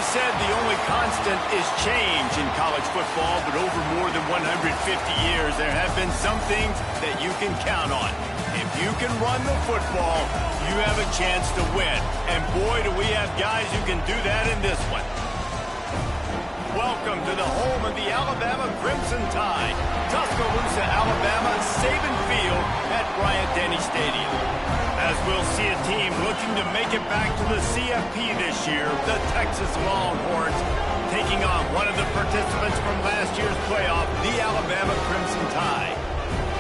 said the only constant is change in college football, but over more than 150 years, there have been some things that you can count on. If you can run the football, you have a chance to win. And boy, do we have guys who can do that in this one. Welcome to the home of the Alabama Crimson Tide, Tuscaloosa, Alabama, Saban Field at Bryant-Denny Stadium. As we'll see a team looking to make it back to the CFP this year, the Texas Longhorns, taking on one of the participants from last year's playoff, the Alabama Crimson Tide.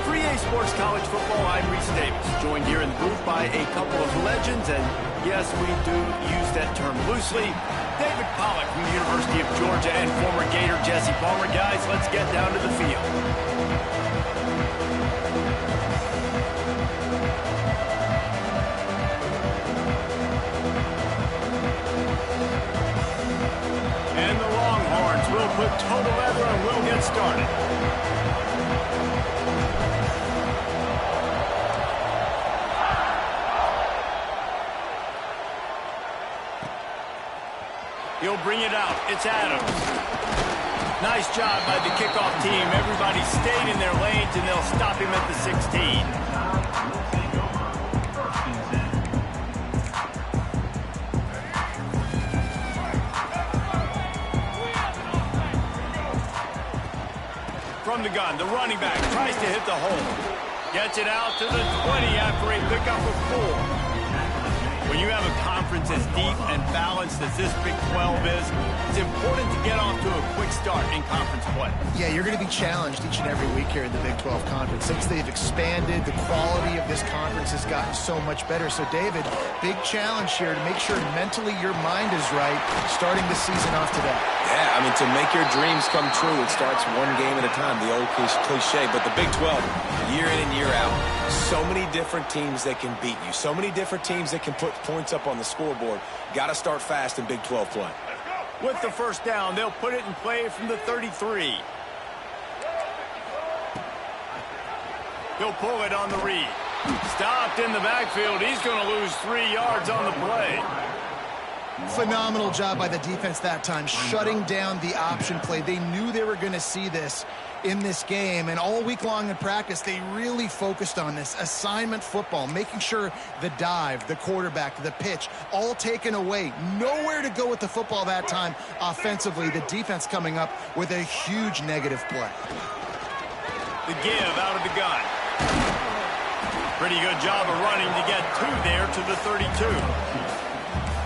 For EA Sports College Football, I'm Reese Davis, joined here in the booth by a couple of legends, and yes, we do use that term loosely. David Pollack from the University of Georgia and former Gator Jesse Palmer. Guys, let's get down to the field. And the Longhorns will put total leather and we'll get started. He'll bring it out. It's Adams. Nice job by the kickoff team. Everybody stayed in their lanes, and they'll stop him at the 16. From the gun, the running back tries to hit the hole. Gets it out to the 20 after a pickup of 4. When you have a conference as deep and balanced as this Big 12 is, it's important to get off to a quick start in conference play. Yeah, you're going to be challenged each and every week here in the Big 12 Conference. Since they've expanded, the quality of this conference has gotten so much better. So, David, big challenge here to make sure mentally your mind is right starting the season off today. Yeah, I mean, to make your dreams come true, it starts one game at a time, the old cliche. But the Big 12, year in and year out, so many different teams that can beat you, so many different teams that can put points up on the scoreboard. Got to start fast in Big 12 play. With the first down, they'll put it in play from the 33. He'll pull it on the read. Stopped in the backfield. He's going to lose 3 yards on the play. Phenomenal job by the defense that time, shutting down the option play. They knew they were going to see this in this game, and all week long in practice, they really focused on this assignment football, making sure the dive, the quarterback, the pitch, all taken away. Nowhere to go with the football that time offensively. The defense coming up with a huge negative play. The give out of the gun. Pretty good job of running to get 2 there to the 32.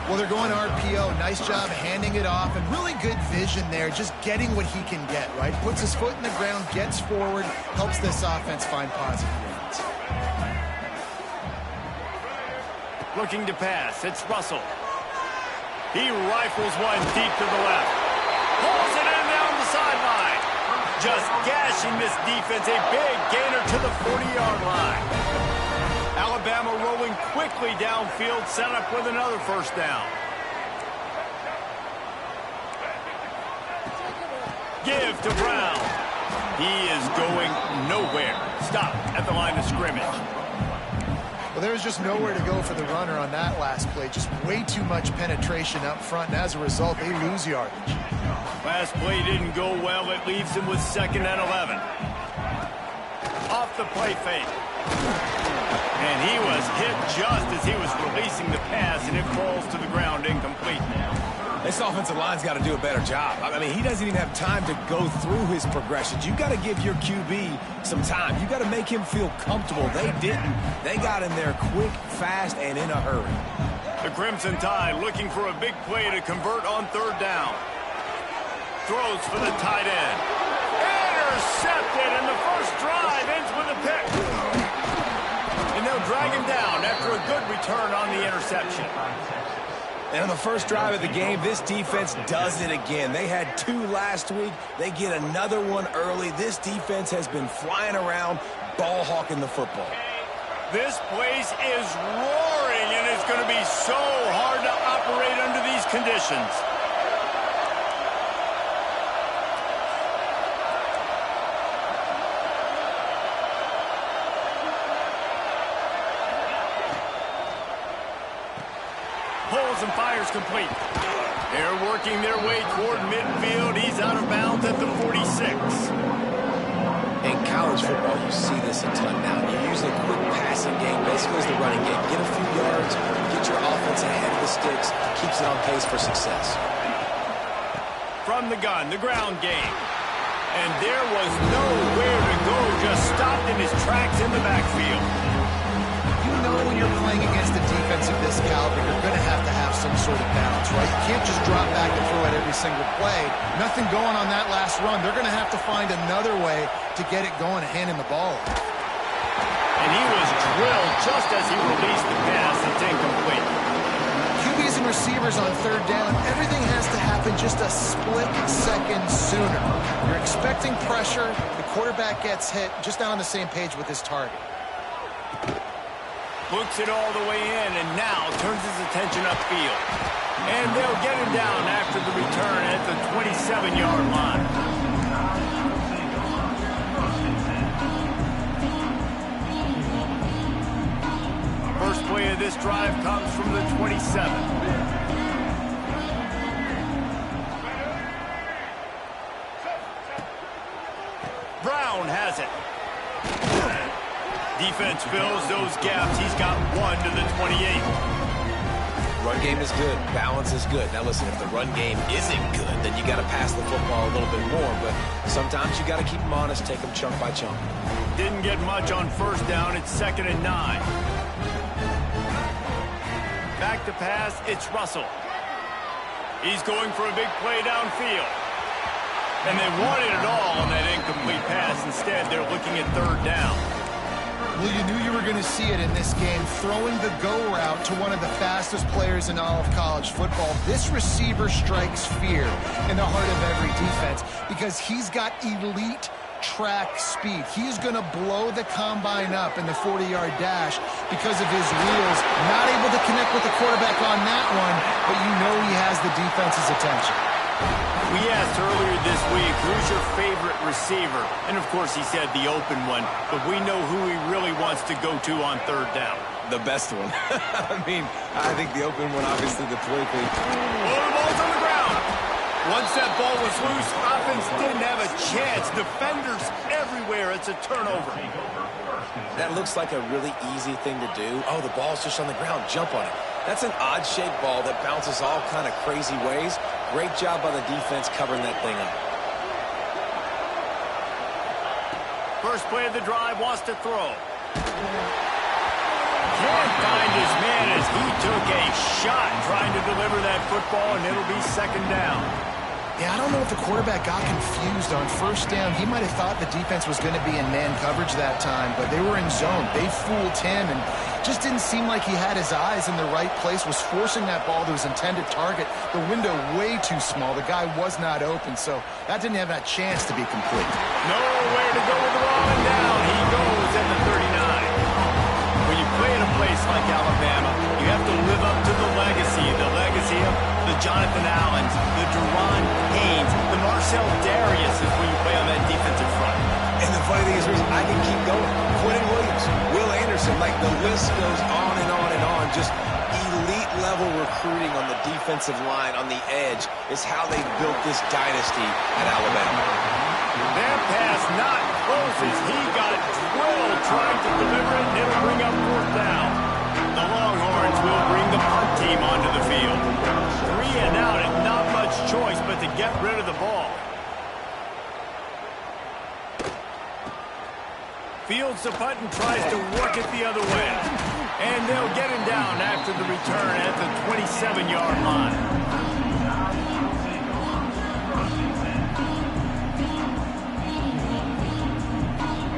Well, they're going RPO. Nice job handing it off, and really good vision there, just getting what he can get, right? Puts his foot in the ground, gets forward, helps this offense find positive yards. Looking to pass. It's Russell. He rifles one deep to the left. Pulls it in down the sideline. Just gashing this defense. A big gainer to the 40-yard line. Alabama rolling quickly downfield, set up with another first down. Give to Brown. He is going nowhere. Stop at the line of scrimmage. Well, there was just nowhere to go for the runner on that last play. Just way too much penetration up front, and as a result, they lose yardage. Last play didn't go well. It leaves him with 2nd and 11. Off the play fake. And he was hit just as he was releasing the pass, and it falls to the ground incomplete. This offensive line's got to do a better job. I mean, he doesn't even have time to go through his progressions. You've got to give your QB some time. You've got to make him feel comfortable. They didn't. They got in there quick, fast, and in a hurry. The Crimson Tide looking for a big play to convert on 3rd down. Throws for the tight end. Intercepted, and the first drive ends with a pick. And they'll drag him down after a good return on the interception. And on the first drive of the game, this defense does it again. They had 2 last week. They get another one early. This defense has been flying around, ball hawking the football. This place is roaring, and it's going to be so hard to operate under these conditions. Pulls and fires complete. They're working their way toward midfield. He's out of bounds at the 46. In college football, you see this a ton now. You use a quick passing game, basically as the running game. Get a few yards, get your offense ahead of the sticks, keeps it on pace for success. From the gun, the ground game. And there was nowhere to go, just stopped in his tracks in the backfield. You know when you're playing against a defense of this caliber, you're going to have some sort of balance, right? You can't just drop back and throw it every single play. Nothing going on that last run. They're going to have to find another way to get it going and handing the ball. And he was drilled just as he released the pass. It's incomplete. QBs and receivers on third down, everything has to happen just a split second sooner. You're expecting pressure, the quarterback gets hit, just not on the same page with his target. Looks it all the way in, and now turns his attention upfield. And they'll get him down after the return at the 27-yard line. First play of this drive comes from the 27. Brown has it. Defense fills those gaps. He's got one to the 28. Run game is good. Balance is good. Now listen, if the run game isn't good, then you got to pass the football a little bit more. But sometimes you got to keep them honest, take them chunk by chunk. Didn't get much on first down. It's 2nd and 9. Back to pass. It's Russell. He's going for a big play downfield. And they wanted it all on that incomplete pass. Instead, they're looking at 3rd down. Well, you knew you were going to see it in this game, throwing the go route to one of the fastest players in all of college football. This receiver strikes fear in the heart of every defense because he's got elite track speed. He's going to blow the combine up in the 40-yard dash because of his wheels. Not able to connect with the quarterback on that one, but you know he has the defense's attention. We asked earlier this week, who's your favorite receiver? And, of course, he said the open one, but we know who he really wants to go to on 3rd down. The best one. I mean, I think the open one, obviously, the twinkly. Oh, the ball's on the ground. Once that ball was loose, offense didn't have a chance. Defenders everywhere. It's a turnover. That looks like a really easy thing to do. Oh, the ball's just on the ground. Jump on it. That's an odd-shaped ball that bounces all kind of crazy ways. Great job by the defense covering that thing up. First play of the drive, wants to throw. Can't find his man as he took a shot trying to deliver that football, and it'll be 2nd down. Yeah, I don't know if the quarterback got confused on first down. He might have thought the defense was going to be in man coverage that time, but they were in zone. They fooled him and just didn't seem like he had his eyes in the right place, was forcing that ball to his intended target. The window way too small. The guy was not open, so that didn't have that chance to be complete. Nowhere to go with the ball, and down he goes at the 39. When you play in a place like Alabama, you have to live up to the legacy of the Jonathan Allens, the Deron Haynes, the Marcel Darius is when you play on that defensive front. And the funny thing is, I can keep going. Quentin Williams, Will Anderson, like the list goes on and on and on. Just elite-level recruiting on the defensive line, on the edge, is how they built this dynasty at Alabama. Their pass not close as he got drilled trying to deliver it, and it'll bring up 4th down. The Longhorns will bring the punt team onto the field. 3 and out and not much choice but to get rid of the ball. Fields the punt and tries to work it the other way. And they'll get him down after the return at the 27-yard line.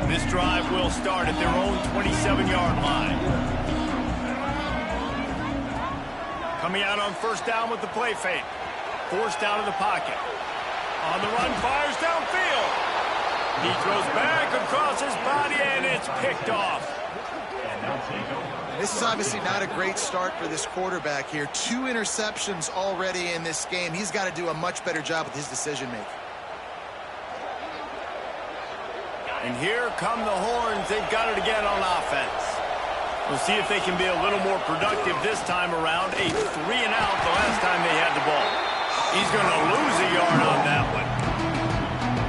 This drive will start at their own 27-yard line. Coming out on first down with the play fake. Forced out of the pocket. On the run, fires downfield. He throws back across his body, and it's picked off. This is obviously not a great start for this quarterback here. 2 interceptions already in this game. He's got to do a much better job with his decision-making. And here come the Horns. They've got it again on offense. We'll see if they can be a little more productive this time around. A 3 and out the last time they had the ball. He's going to lose a yard on that one.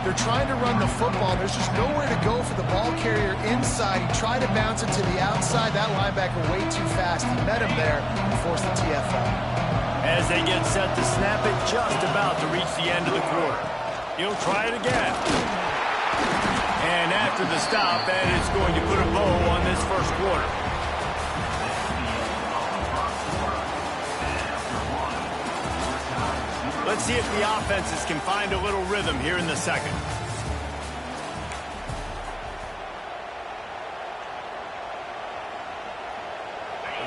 They're trying to run the football. There's just nowhere to go for the ball carrier inside. He tried to bounce it to the outside. That linebacker way too fast. He met him there and forced the TFL. As they get set to snap it, just about to reach the end of the quarter. He'll try it again. And after the stop, that is going to put a bow on this first quarter. Let's see if the offenses can find a little rhythm here in the second.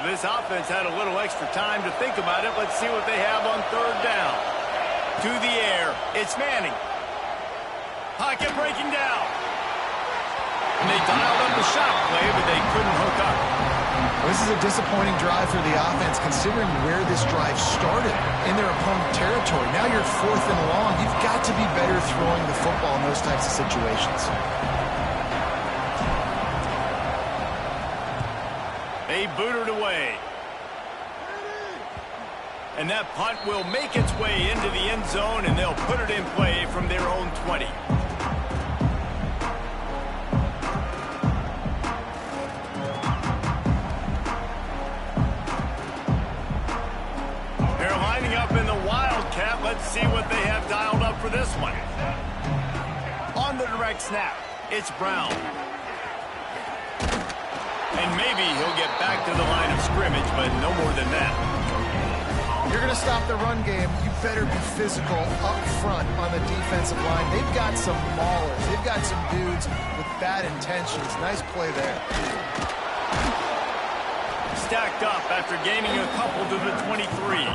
This offense had a little extra time to think about it. Let's see what they have on third down. To the air, it's Manning. Pocket breaking down. And they dialed up the shot play, but they couldn't hook up. This is a disappointing drive for the offense, considering where this drive started in their opponent territory. Now you're 4th and long. You've got to be better throwing the football in those types of situations. They booted away. And that punt will make its way into the end zone, and they'll put it in play from their own 20. They're lining up in the Wildcat. Let's see what they have dialed up for this one. On the direct snap, it's Brown. And maybe he'll get back to the line of scrimmage, but no more than that. You're going to stop the run game. You better be physical up front on the defensive line. They've got some maulers. They've got some dudes with bad intentions. Nice play there. Stacked up after gaining a couple to the 23.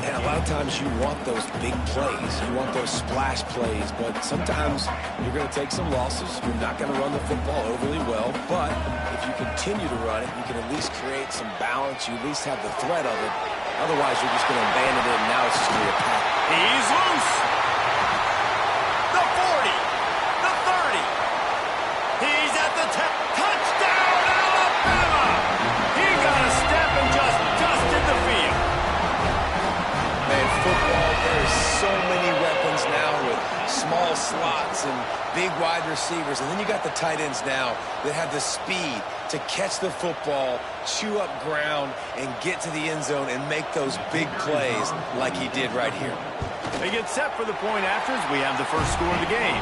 And a lot of times you want those big plays. You want those splash plays. But sometimes you're going to take some losses. You're not going to run the football overly well. But if you continue to run it, you can at least create some balance. You at least have the threat of it. Otherwise, you're just going to abandon it, and now it's just going to be a pack. He's loose. The 40. The 30. He's at the 10. Touchdown, Alabama! He got a step and just dusted the field. Man, football, there's so many weapons now with small slots and big wide receivers. And then you got the tight ends now that have the speed to catch the football, chew up ground, and get to the end zone and make those big plays like he did right here. They get set for the point afters. We have the first score of the game.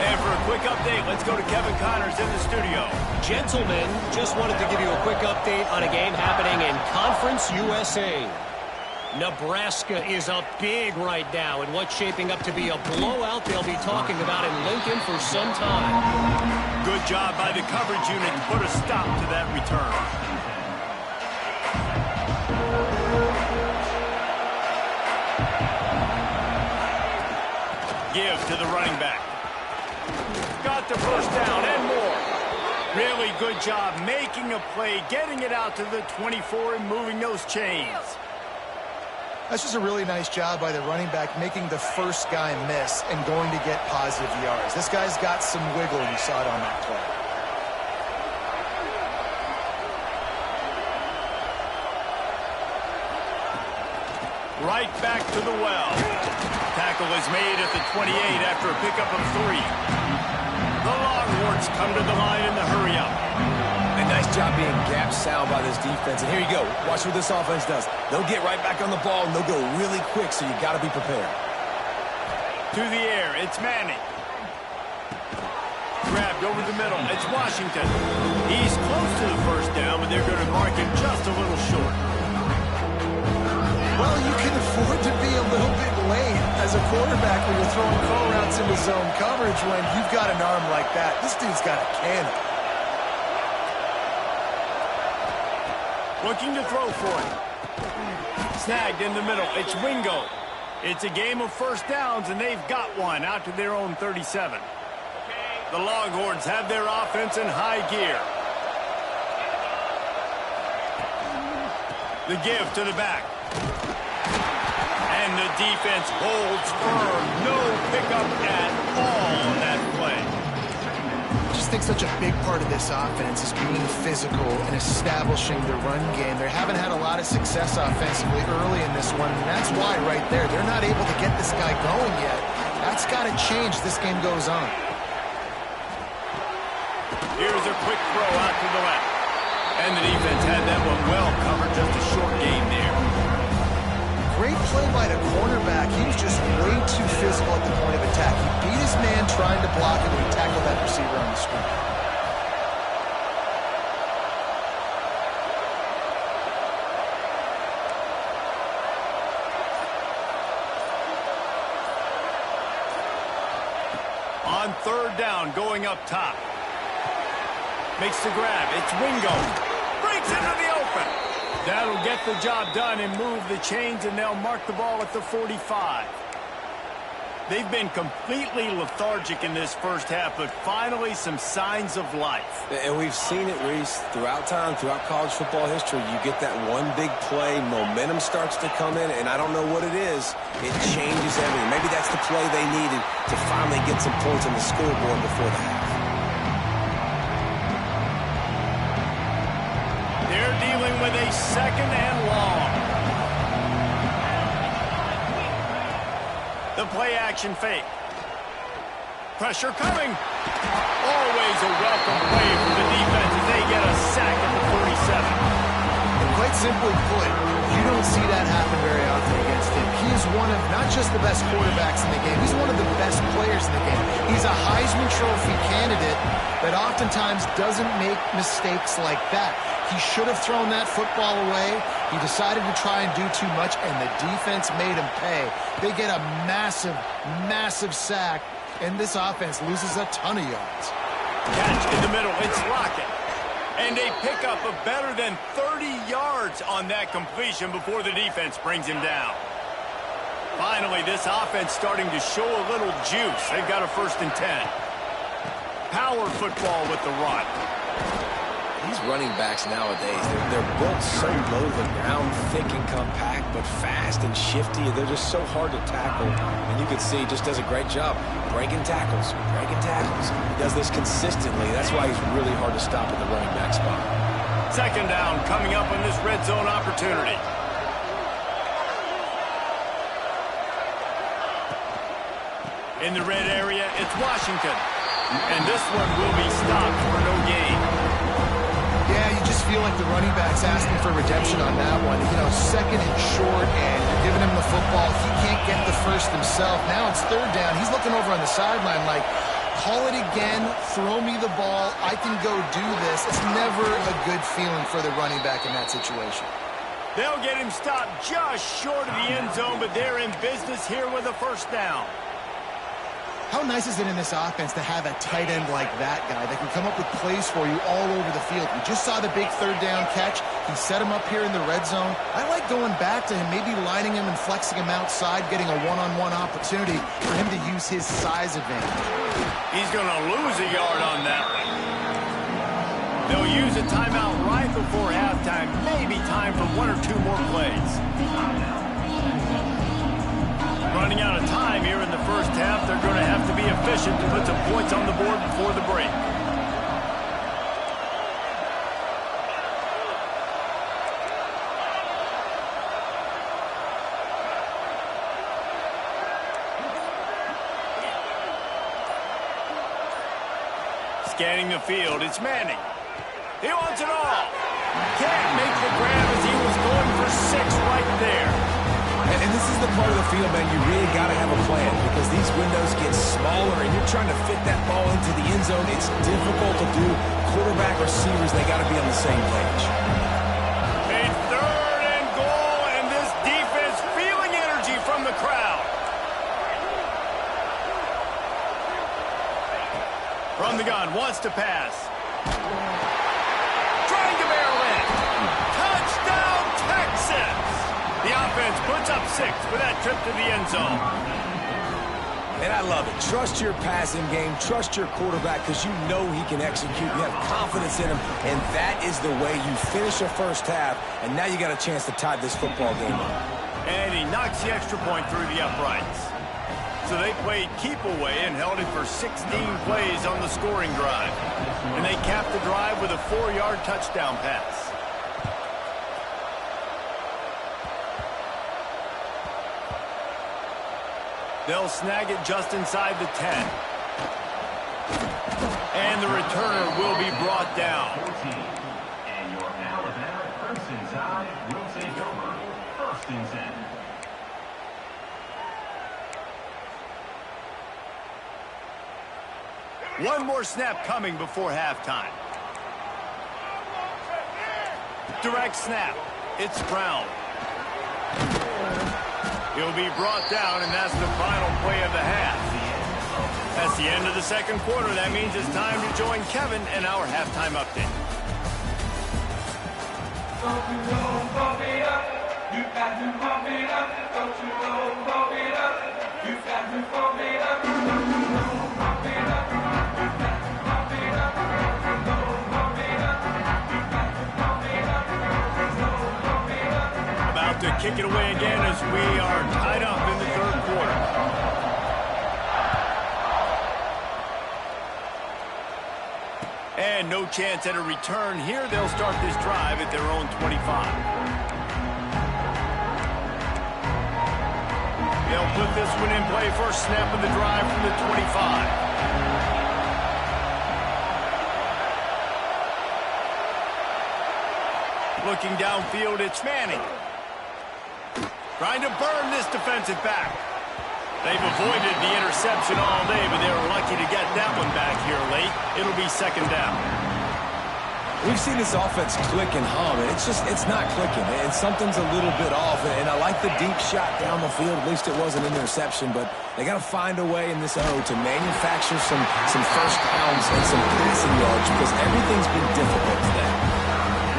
And for a quick update, let's go to Kevin Connors in the studio. Gentlemen, just wanted to give you a quick update on a game happening in Conference USA. Nebraska is up big right now in what's shaping up to be a blowout they'll be talking about in Lincoln for some time. Good job by the coverage unit to put a stop to that return. Give to the running back. Got the first down and more. Really good job making a play, getting it out to the 24 and moving those chains. That's just a really nice job by the running back, making the first guy miss and going to get positive yards. This guy's got some wiggle, and you saw it on that play. Right back to the well. Tackle is made at the 28 after a pickup of 3. The Longhorns come to the line in the hurry-up. A nice job being gap sound by this defense. And here you go. Watch what this offense does. They'll get right back on the ball, and they'll go really quick, so you got to be prepared. To the air, it's Manning. Grabbed over the middle, it's Washington. He's close to the first down, but they're going to mark him just a little short. Well, you can afford to be a little bit late as a quarterback when you're throwing curl routes into zone coverage when you've got an arm like that. This dude's got a cannon. Looking to throw for it. Snagged in the middle. It's Wingo. It's a game of first downs, and they've got one out to their own 37. The Longhorns have their offense in high gear. The give to the back. And the defense holds firm. No pickup at all on that play. Just just think such a big part of this offense is being physical and establishing the run game. They haven't had a lot of success offensively early in this one, and that's why right there, they're not able to get this guy going yet. That's got to change as this game goes on. Here's a quick throw out to the left. And the defense had that one well covered, just a short gain there. Great play by the cornerback. He was just way too physical at the point of attack. He beat his man trying to block it when he tackled that receiver on the screen. On third down, going up top. Makes the grab. It's Wingo. Breaks into the open. That'll get the job done and move the chains, and they'll mark the ball at the 45. They've been completely lethargic in this first half, but finally some signs of life. And we've seen it, Reese, throughout time, throughout college football history. You get that one big play, momentum starts to come in, and I don't know what it is. It changes everything. Maybe that's the play they needed to finally get some points on the scoreboard before the half. They're dealing with a second and long. The play-action fake. Pressure coming. Always a welcome play for the defense as they get a sack at the 47. And quite simply put, you don't see that happen very often against him. He is one of not just the best quarterbacks in the game, he's one of the best players in the game. He's a Heisman Trophy candidate that oftentimes doesn't make mistakes like that. He should have thrown that football away. He decided to try and do too much, and the defense made him pay. They get a massive, massive sack, and this offense loses a ton of yards. Catch in the middle. It's Lockett. And a pickup of better than 30 yards on that completion before the defense brings him down. Finally, this offense starting to show a little juice. They've got a 1st and 10. Power football with the run. These running backs nowadays, they're built so low to the ground, thick and compact, but fast and shifty. They're just so hard to tackle. And you can see he just does a great job breaking tackles, breaking tackles. He does this consistently. That's why he's really hard to stop in the running back spot. Second down coming up on this red zone opportunity. In the red area, it's Washington. And this one will be stopped for no gain. Yeah, you just feel like the running back's asking for redemption on that one. You know, second and short, and you're giving him the football. He can't get the first himself. Now it's third down. He's looking over on the sideline like, call it again, throw me the ball, I can go do this. It's never a good feeling for the running back in that situation. They'll get him stopped just short of the end zone, but they're in business here with a 1st down. How nice is it in this offense to have a tight end like that guy that can come up with plays for you all over the field? We just saw the big third down catch. He set him up here in the red zone. I like going back to him, maybe lining him and flexing him outside, getting a one-on-one opportunity for him to use his size advantage. He's going to lose a yard on that one. They'll use a timeout right before halftime. Maybe time for 1 or 2 more plays. Running out of time here in the first half. They're going to have to be efficient to put some points on the board before the break. Scanning the field, it's Manning. He wants it all. Can't make the grab as he was going for 6 right there. And this is the part of the field, man, you really got to have a plan because these windows get smaller and you're trying to fit that ball into the end zone. It's difficult to do. Quarterback, receivers, they got to be on the same page. A 3rd and goal, and this defense feeling energy from the crowd. From the gun, wants to pass. Trying to barrel in. Touchdown, Texans! The offense puts up 6 for that trip to the end zone. And I love it. Trust your passing game. Trust your quarterback because you know he can execute. You have confidence in him, and that is the way you finish a first half, and now you got a chance to tie this football game up. And he knocks the extra point through the uprights. So they played keep away and held it for 16 plays on the scoring drive. And they capped the drive with a 4-yard touchdown pass. They'll snag it just inside the 10. And the returner will be brought down. And your Alabama Crimson Tide will take over. 1st and 10. One more snap coming before halftime. Direct snap. It's Brown. He'll be brought down, and that's the final play of the half. That's the end of the second quarter. That means it's time to join Kevin in our halftime update. Don't you know, bump it up. You got to bump it up. Don't you know, bump it up. You got to bump it up. Don't you know, bump it up. You got to bump it up. Don't you know, bump it up. You got to bump it up. Don't you know, bump it up. About to kick it away again as we are tied up in the third quarter. And no chance at a return here. They'll start this drive at their own 25. They'll put this one in play. First snap of the drive from the 25. Looking downfield, it's Manning. Trying to burn this defensive back. They've avoided the interception all day, but they were lucky to get that one back here late. It'll be second down. We've seen this offense click and hum, and it's not clicking, and something's a little bit off. And I like the deep shot down the field. At least it wasn't an interception, but they got to find a way in this O to manufacture some first downs and some passing yards because everything's been difficult today.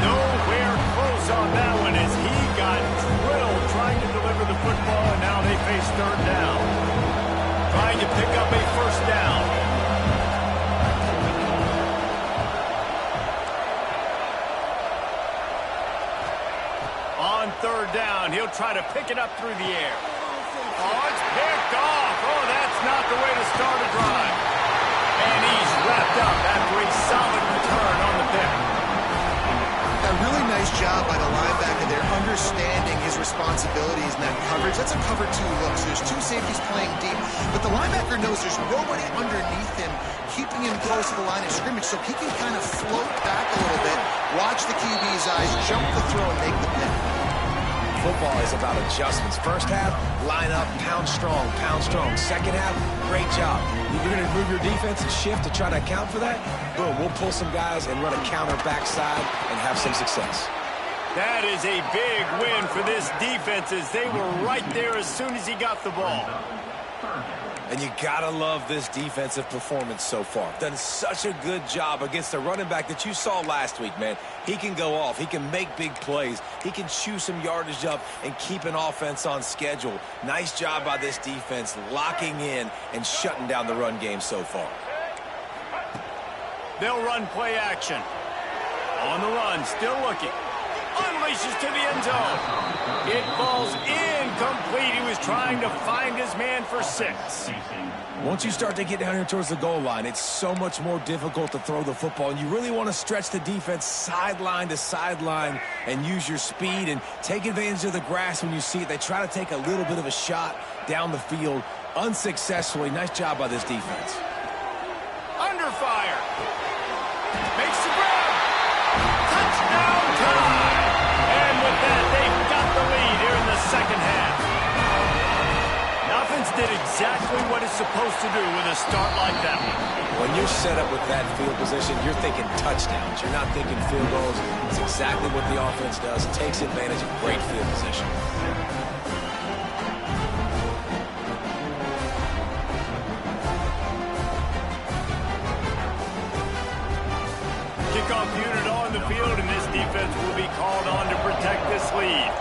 Nowhere close on that one as he got drilled trying to deliver the football, and now they face third down. Trying to pick up a first down. On third down, he'll try to pick it up through the air. Oh, it's picked off. Oh, that's not the way to start a drive. And he's wrapped up after a solid return on the pick. A really nice job by the linebacker there, understanding his responsibilities in that coverage. That's a cover 2 look, so there's 2 safeties playing deep, but the linebacker knows there's nobody underneath him, keeping him close to the line of scrimmage, so he can kind of float back a little bit, watch the QB's eyes, jump the throw, and make the pick. Football is about adjustments. First half, line up, pound strong, pound strong. Second half, great job. You're going to move your defense and shift to try to account for that? Boom, we'll pull some guys and run a counter backside and have some success. That is a big win for this defense as they were right there as soon as he got the ball. And you gotta love this defensive performance so far. Done such a good job against the running back that you saw last week, man. He can go off. He can make big plays. He can chew some yardage up and keep an offense on schedule. Nice job by this defense locking in and shutting down the run game so far. They'll run play action. On the run, still looking. Unleashes to the end zone. It falls incomplete. He was trying to find his man for 6. Once you start to get down here towards the goal line, it's so much more difficult to throw the football, and you really want to stretch the defense sideline to sideline and use your speed and take advantage of the grass when you see it. They try to take a little bit of a shot down the field unsuccessfully. Nice job by this defense. Under fire. Makes the grab. Touchdown time. And with that, they've got the lead here in the second half. Offense did exactly what it's supposed to do with a start like that one. When you're set up with that field position, you're thinking touchdowns. You're not thinking field goals. It's exactly what the offense does. Takes advantage of great field position. Kickoff unit on the field, and this defense will be called on to protect this lead.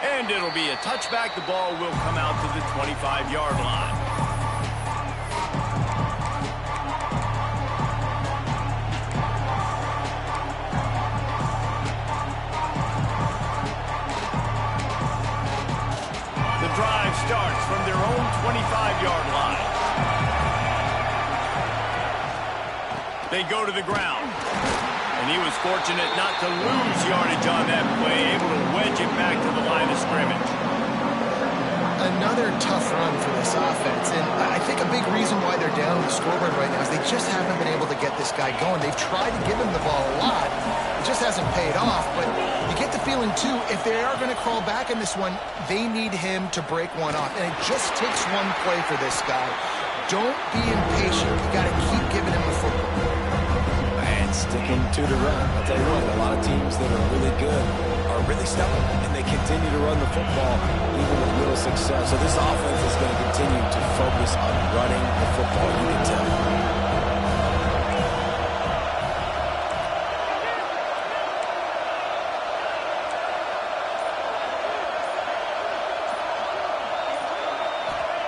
And it'll be a touchback. The ball will come out to the 25-yard line. 25-yard line. They go to the ground. And he was fortunate not to lose yardage on that play, able to wedge it back to the line of scrimmage. Another tough run for this offense, and I think a big reason why they're down on the scoreboard right now is they just haven't been able to get this guy going. They've tried to give him the ball a lot. It just hasn't paid off, but you get the feeling, too, if they are going to crawl back in this one, they need him to break one off, and it just takes one play for this guy. Don't be impatient. You got to keep giving him the football. And sticking to the run. I'll tell you what, a lot of teams that are really good are really stubborn, and they continue to run the football even with little success. So this offense is going to continue to focus on running the football, you can tell.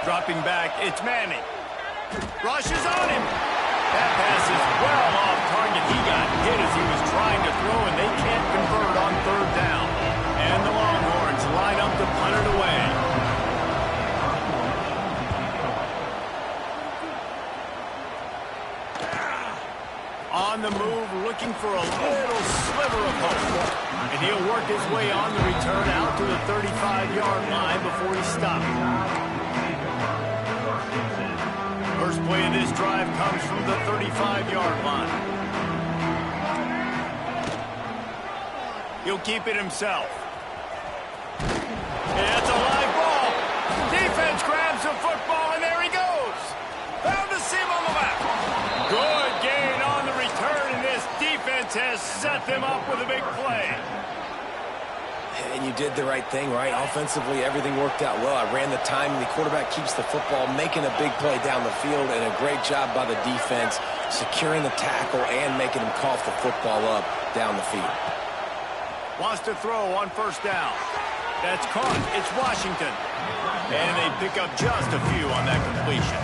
Dropping back, it's Manning. Rushes on him. That pass is well off target. He got hit as he was trying to throw, and they can't convert on third down. And the Longhorns line up to punt it away. On the move, looking for a little sliver of hope. And he'll work his way on the return out to the 35-yard line before he stopped. First play of this drive comes from the 35-yard line. He'll keep it himself. And that's a live ball. Defense grabs the football, and there he goes. Found a seam on the left. Good gain on the return, and this defense has set them up with a big play. And you did the right thing, right? Offensively, everything worked out well. I ran the time, and the quarterback keeps the football, making a big play down the field, and a great job by the defense, securing the tackle and making him cough the football up down the field. Wants to throw on first down. That's caught. It's Washington. And they pick up just a few on that completion.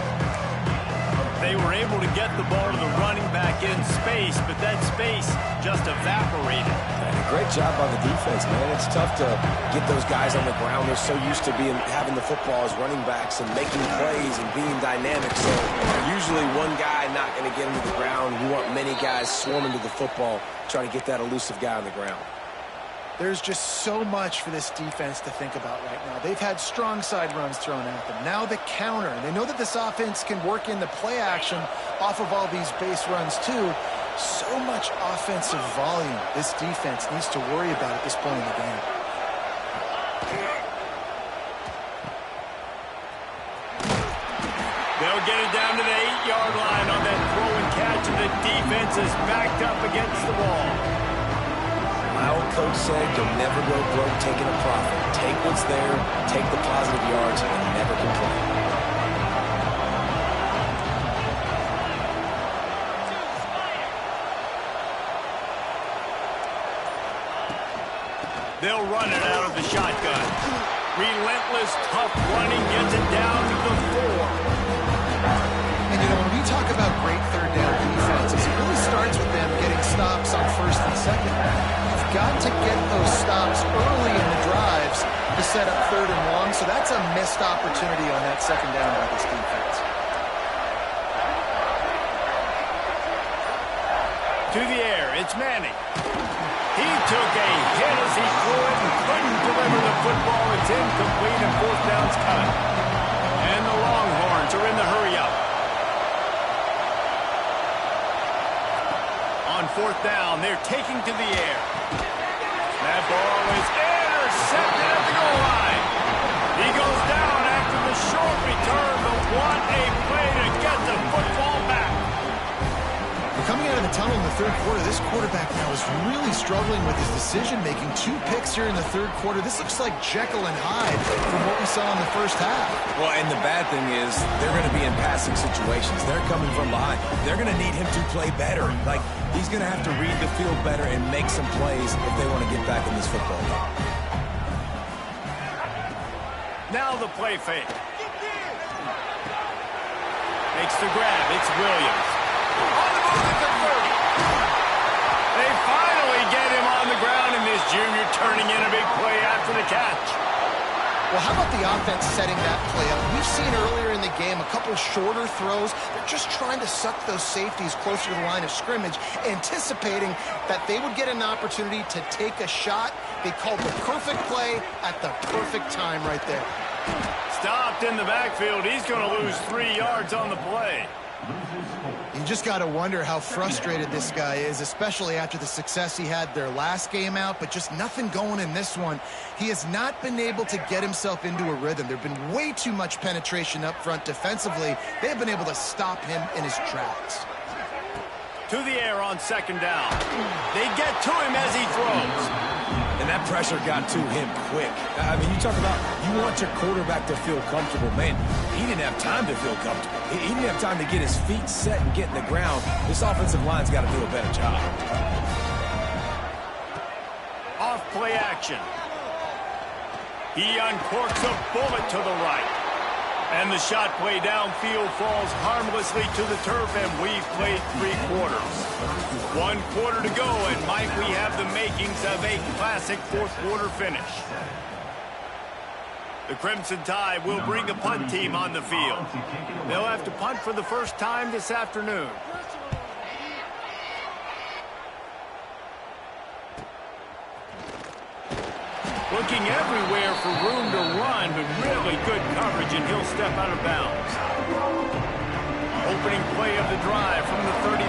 They were able to get the ball to the running back in space, but that space just evaporated. And a great job by the defense, man. It's tough to get those guys on the ground. They're so used to having the football as running backs and making plays and being dynamic. So usually one guy not going to get him to the ground. You want many guys swarming to the football, trying to get that elusive guy on the ground. There's just so much for this defense to think about right now. They've had strong side runs thrown at them. Now the counter. And they know that this offense can work in the play action off of all these base runs too. So much offensive volume this defense needs to worry about at this point in the game. They'll get it down to the 8-yard line on that throw and catch, and the defense is backed up against the wall. My old coach said you'll never go broke taking a profit. Take what's there, take the positive yards, and never complain. They'll run it out of the shotgun. Relentless, tough running, gets it down to the 4. And, you know, when we talk about great third down defenses, it really starts with them getting stops on first and second. You've got to get those stops early in the drives to set up third and long, so that's a missed opportunity on that second down by this defense. To the air, it's Manning. He took a hit as he threw it and couldn't deliver the football. It's incomplete and fourth down's cut. And the Longhorns are in the hurry-up. On fourth down, they're taking to the air. That ball is intercepted at the goal line. He goes down after the short return, but what a play to get the football back. Coming out of the tunnel in the third quarter, this quarterback now is really struggling with his decision-making. 2 picks here in the third quarter. This looks like Jekyll and Hyde from what we saw in the first half. Well, and the bad thing is they're going to be in passing situations. They're coming from behind. They're going to need him to play better. Like, he's going to have to read the field better and make some plays if they want to get back in this football game. Now the play fake. Makes the grab. It's Williams. On the move at the 30. They finally get him on the ground, and this junior turning in a big play after the catch. Well, how about the offense setting that play up? We've seen earlier a couple shorter throws. They're just trying to suck those safeties closer to the line of scrimmage, anticipating that they would get an opportunity to take a shot. They called the perfect play at the perfect time right there. Stopped in the backfield. He's going to lose 3 yards on the play. You just got to wonder how frustrated this guy is, especially after the success he had their last game out, but just nothing going in this one. He has not been able to get himself into a rhythm. There have been way too much penetration up front defensively. They have been able to stop him in his tracks. To the air on second down. They get to him as he throws. And that pressure got to him quick. I mean, you talk about you want your quarterback to feel comfortable. Man, he didn't have time to feel comfortable. He didn't have time to get his feet set and get in the ground. This offensive line's got to do a better job. Off play action. He uncorks a bullet to the right. And the shot play downfield falls harmlessly to the turf, and we've played 3 quarters. 1 quarter to go, and might we have the makings of a classic fourth quarter finish. The Crimson Tide will bring the punt team on the field. They'll have to punt for the first time this afternoon. Looking everywhere for room to run, but really good coverage, and he'll step out of bounds. Opening play of the drive from the 39.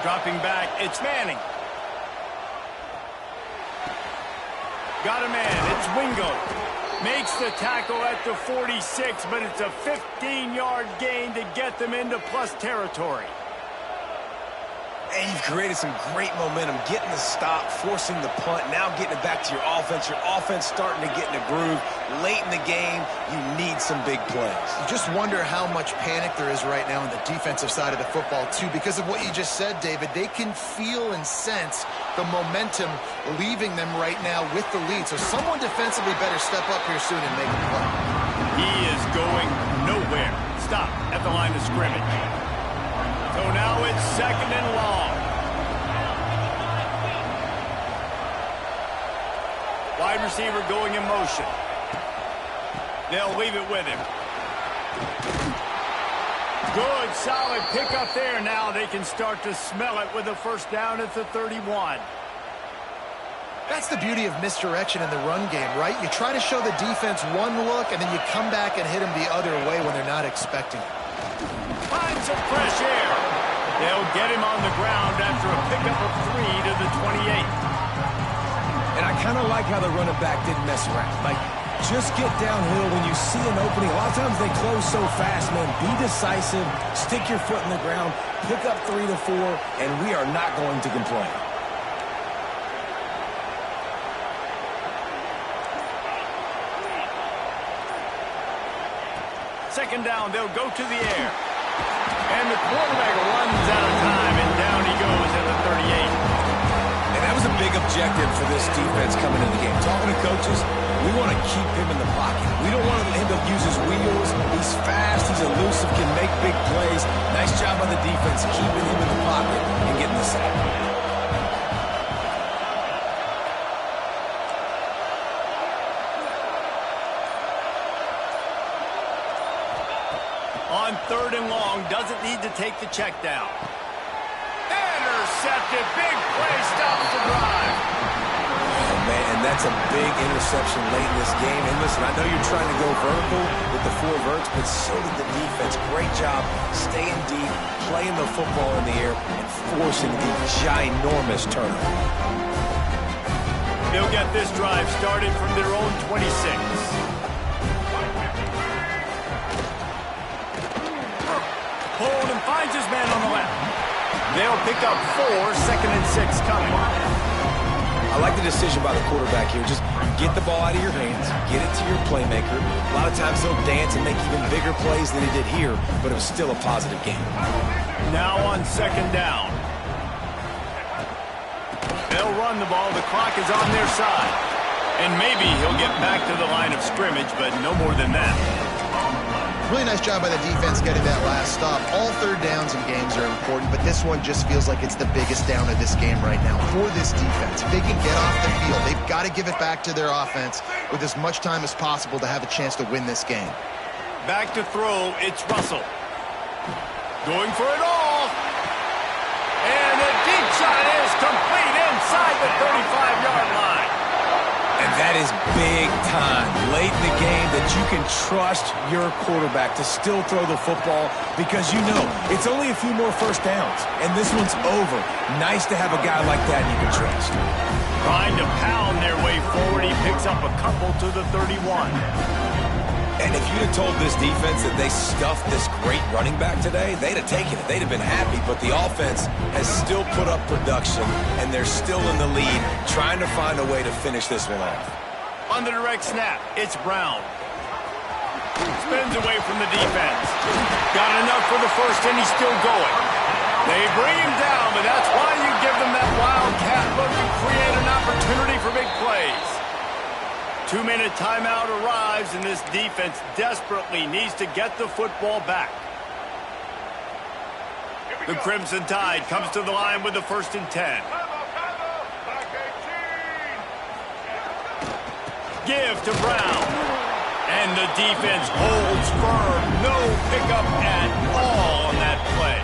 Dropping back, it's Manning. Got a man, it's Wingo. Makes the tackle at the 46, but it's a 15-yard gain to get them into plus territory. And you've created some great momentum, getting the stop, forcing the punt, now getting it back to your offense. Your offense starting to get in a groove. Late in the game, you need some big plays. You just wonder how much panic there is right now on the defensive side of the football, too, because of what you just said, David. They can feel and sense the momentum leaving them right now with the lead. So someone defensively better step up here soon and make a play. He is going nowhere. Stop at the line of scrimmage. So now it's second and long. Wide receiver going in motion. They'll leave it with him. Good, solid pickup there. Now they can start to smell it with a first down at the 31. That's the beauty of misdirection in the run game, right? You try to show the defense one look, and then you come back and hit them the other way when they're not expecting it. Find some fresh air. They'll get him on the ground after a pickup of 3 to the 28. And I kind of like how the running back didn't mess around. Like, just get downhill when you see an opening. A lot of times they close so fast, man. Be decisive, stick your foot in the ground, pick up 3 to 4, and we are not going to complain. Second down, they'll go to the air. And the quarterback runs out of time, and down he goes at the 38. And that was a big objective for this defense coming into the game. Talking to coaches, we want to keep him in the pocket. We don't want him to use his wheels. He's fast, he's elusive, can make big plays. Nice job by the defense keeping him in the pocket and getting the sack. On third and long, doesn't need to take the check down. Intercepted, big play, stops the drive. Oh, man, and that's a big interception late in this game. And listen, I know you're trying to go vertical with the 4 verts, but so did the defense. Great job staying deep, playing the football in the air, and forcing the ginormous turnover. They'll get this drive started from their own 26. Hold and finds his man on the left. They'll pick up 4, second and 6 coming. I like the decision by the quarterback here. Just get the ball out of your hands, get it to your playmaker. A lot of times he'll dance and make even bigger plays than he did here, but it was still a positive game. Now on second down. They'll run the ball. The clock is on their side. And maybe he'll get back to the line of scrimmage, but no more than that. Really nice job by the defense getting that last stop. All third downs in games are important, but this one just feels like it's the biggest down of this game right now for this defense. If they can get off the field, they've got got to give it back to their offense with as much time as possible to have a chance to win this game. Back to throw, it's Russell. Going for it all. And the deep shot is complete inside the 35-yard line. And that is big time late in the game that you can trust your quarterback to still throw the football because you know it's only a few more first downs, and this one's over. Nice to have a guy like that you can trust. Trying to pound their way forward, he picks up a couple to the 31. And if you'd have told this defense that they stuffed this great running back today, they'd have taken it. They'd have been happy, but the offense has still put up production, and they're still in the lead, trying to find a way to finish this one off. On the direct snap, it's Brown. Spins away from the defense. Got enough for the first, and he's still going. They bring him down, but that's why you give them that wildcat look to create an opportunity for big plays. 2-minute timeout arrives, and this defense desperately needs to get the football back. The Crimson Tide comes to the line with the 1st and 10. Give to Brown. And the defense holds firm. No pickup at all on that play.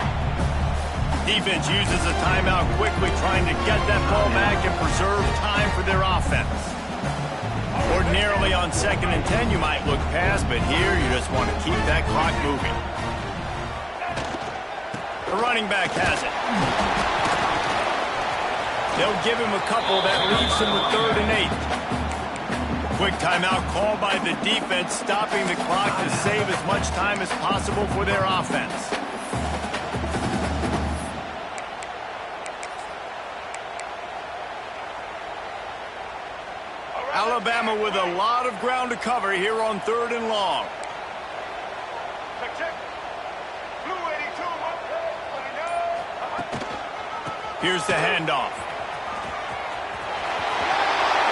Defense uses a timeout quickly, trying to get that ball back and preserve time for their offense. Ordinarily on 2nd and 10, you might look past, but here you just want to keep that clock moving. The running back has it. They'll give him a couple that leaves him with 3rd and 8. Quick timeout called by the defense, stopping the clock to save as much time as possible for their offense. Alabama with a lot of ground to cover here on 3rd and long. Here's the handoff.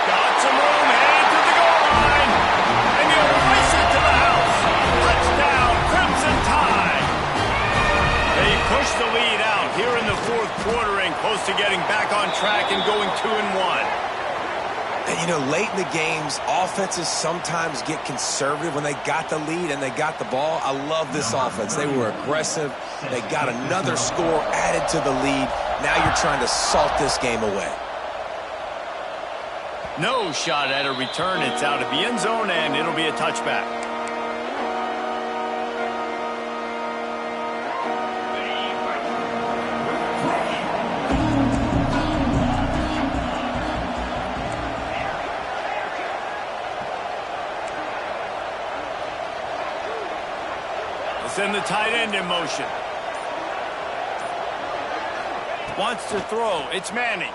Got some room, headed to the goal line. And he'll race it to the house. Touchdown, Crimson Tide. They push the lead out here in the 4th quarter and close to getting back on track and going 2-1. And, you know, late in the games, offenses sometimes get conservative when they got the lead and they got the ball. I love this offense. They were aggressive. They got another score added to the lead. Now you're trying to salt this game away. No shot at a return. It's out of the end zone, and it'll be a touchback. Send the tight end in motion. Wants to throw. It's Manning.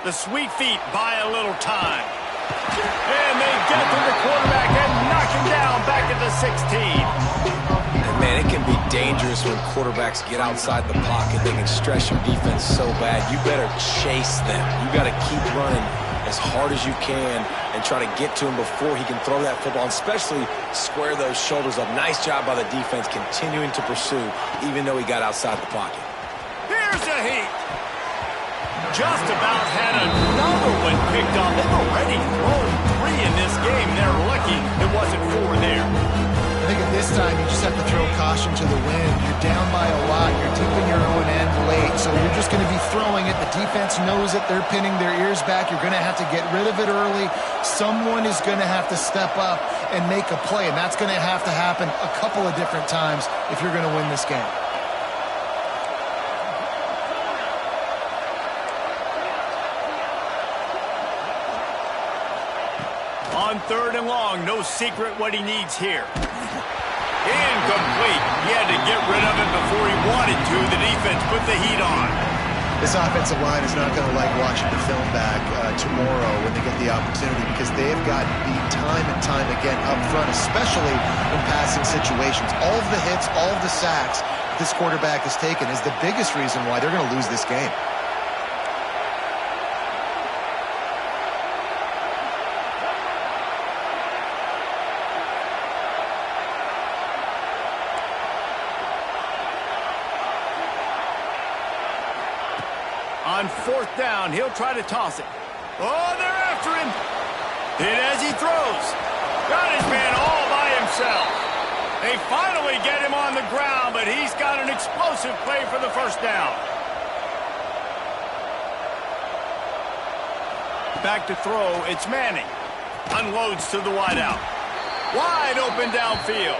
The sweet feet buy a little time. And they get to the quarterback and knock him down back at the 16. And man, it can be dangerous when quarterbacks get outside the pocket. They can stress your defense so bad. You better chase them. You got to keep running as hard as you can and try to get to him before he can throw that football, and especially square those shoulders up. Nice job by the defense continuing to pursue, even though he got outside the pocket. Here's a heat. Just about had another one picked up. They've already thrown 3 in this game. They're lucky it wasn't 4 there. I think at this time, you just have to throw caution to the wind. You're down by a lot. You're deep in your own end late, so you're just going to be throwing it. The defense knows it. They're pinning their ears back. You're going to have to get rid of it early. Someone is going to have to step up and make a play, and that's going to have to happen a couple of different times if you're going to win this game. On 3rd and long, no secret what he needs here. Incomplete. He had to get rid of it before he wanted to. The defense put the heat on. This offensive line is not going to like watching the film back tomorrow when they get the opportunity, because they have gotten beat time and time again up front, especially in passing situations. All of the hits, all of the sacks this quarterback has taken is the biggest reason why they're going to lose this game. On 4th down, he'll try to toss it. Oh, they're after him. Hit as he throws. Got his man all by himself. They finally get him on the ground, but he's got an explosive play for the first down. Back to throw, it's Manning. Unloads to the wideout. Wide open downfield.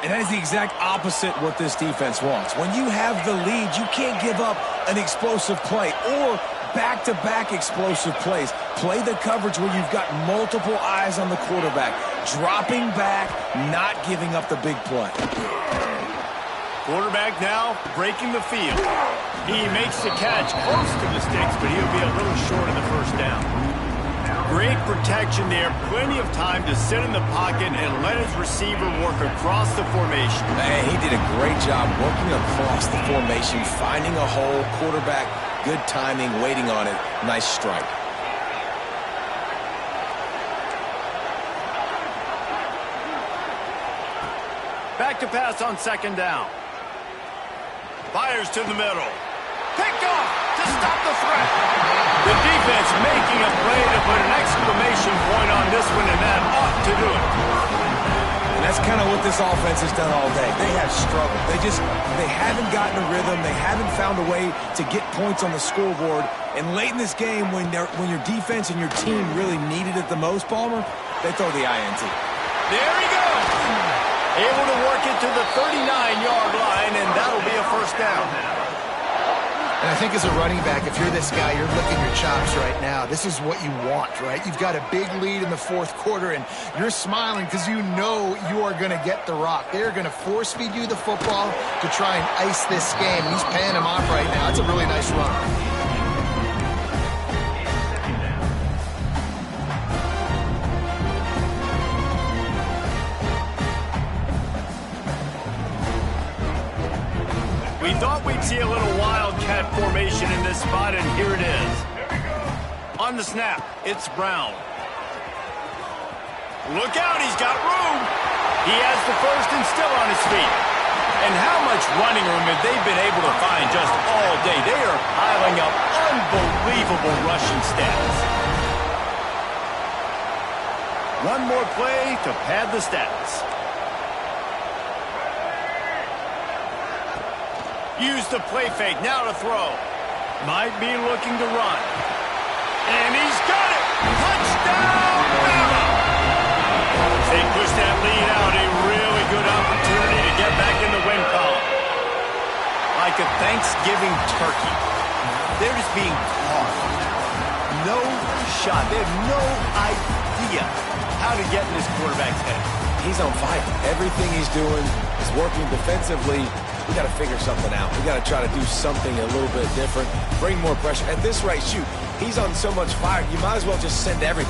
And that is the exact opposite what this defense wants. When you have the lead, you can't give up an explosive play or back-to-back explosive plays. Play the coverage where you've got multiple eyes on the quarterback. Dropping back, not giving up the big play. Quarterback now breaking the field. He makes the catch close to the sticks, but he'll be a little short of the first down. Great protection there. Plenty of time to sit in the pocket and let his receiver work across the formation. Man, he did a great job working across the formation, finding a hole. Quarterback, good timing, waiting on it. Nice strike. Back to pass on second down. Fires to the middle. Picked off to stop the threat. The defense making a play to put an exclamation point on this one, and that ought to do it. And that's kind of what this offense has done all day. They have struggled. They haven't gotten a rhythm. They haven't found a way to get points on the scoreboard. And late in this game, when your defense and your team really needed it the most, Palmer, they throw the INT. There he goes. Able to work it to the 39-yard line, and that'll be a first down. And I think as a running back, if you're this guy, you're licking your chops right now. This is what you want, right? You've got a big lead in the fourth quarter, and you're smiling because you know you are going to get the rock. They're going to force-feed you the football to try and ice this game. He's paying him off right now. That's a really nice run. We thought we'd see a little wildcat formation in this spot, and here it is. On the snap, it's Brown. Look out, he's got room. He has the first and still on his feet. And how much running room have they been able to find just all day? They are piling up unbelievable rushing stats. One more play to pad the stats. Use the play fake, now to throw. Might be looking to run. And he's got it! Touchdown, Bama! They push that lead out, a really good opportunity to get back in the win column. Like a Thanksgiving turkey. They're just being caught. No shot. They have no idea how to get in this quarterback's head. He's on fire. Everything he's doing is working defensively. We got to figure something out. We got to try to do something a little bit different, bring more pressure. At this rate, shoot, he's on so much fire, you might as well just send everything.